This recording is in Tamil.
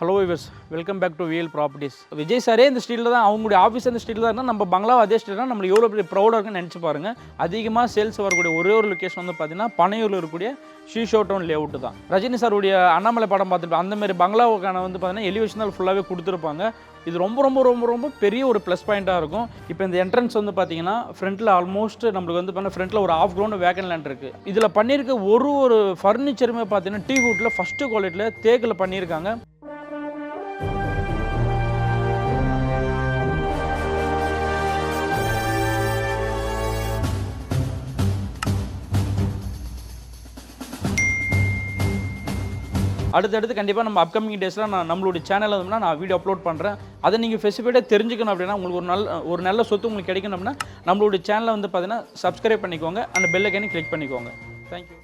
Hello viewers, welcome back to VL properties. Vijay சாரே இந்த ஸ்ட்ரீட்டில் தான், அவங்களுடைய ஆஃபீஸ் அந்த ஸ்ட்ரீட்டில் தான் இருந்தால் நம்ம பங்களாவை அதே ஸ்ட்ரீட்டில் நம்மளுக்கு எவ்வளோ பெரிய ப்ரௌடாக இருக்குன்னு நினச்சி பாருங்கள். அதிகமாக சேல்ஸ் வரக்கூடிய ஒரே ஒரு லொக்கேஷன் வந்து பார்த்தீங்கன்னா பனையூரில் இருக்கக்கூடிய ஷீஷோ டவுன் லேஅவுட் தான். ரஜினி சாருடைய அண்ணாமலை படம் பார்த்துருப்போம், அந்தமாரி பங்களாவுக்கான வந்து பார்த்தீங்கன்னா எலிவேஷன் தான் ஃபுல்லாகவே கொடுத்துருப்பாங்க. இது ரொம்ப ரொம்ப ரொம்ப ரொம்ப பெரிய ஒரு ப்ளஸ் பாயிண்ட்டாக இருக்கும். இப்போ இந்த என்ட்ரன்ஸ் வந்து பார்த்தீங்கன்னா ஃப்ரண்ட்டில் ஆல்மோஸ்ட் நம்மளுக்கு வந்து பார்த்தீங்கன்னா ஃப்ரண்ட்டில் ஒரு ஆஃப் கிரவுண்ட் வேக்கன் லேண்ட் இருக்குது. இதில் பண்ணியிருக்க ஒரு ஃபர்னிச்சருமே பார்த்தீங்கன்னா டீ வுட்டில் ஃபஸ்ட்டு குவாலிட்டியில் தேக்கில் பண்ணியிருக்காங்க. அடுத்தடுத்து கண்டிப்பாக நம்ம அப்கமிங் டேஸில் நம்மளுடைய சேனலில் வந்து நான் வீடியோ அப்லோட் பண்ணுறேன். அதை நீங்கள் ஸ்பெசிஃபைடாக தெரிஞ்சுக்கணும் அப்படின்னா, உங்களுக்கு ஒரு நல்ல சொத்து உங்களுக்கு கிடைக்கணும் அப்படின்னா நம்மளுடைய சேனலை வந்து பார்த்தீங்கன்னா சப்ஸ்கிரைப் பண்ணிக்கோங்க, அந்த பெல் ஐக்கானை கிளிக் பண்ணிக்கோங்க. தேங்க்யூ.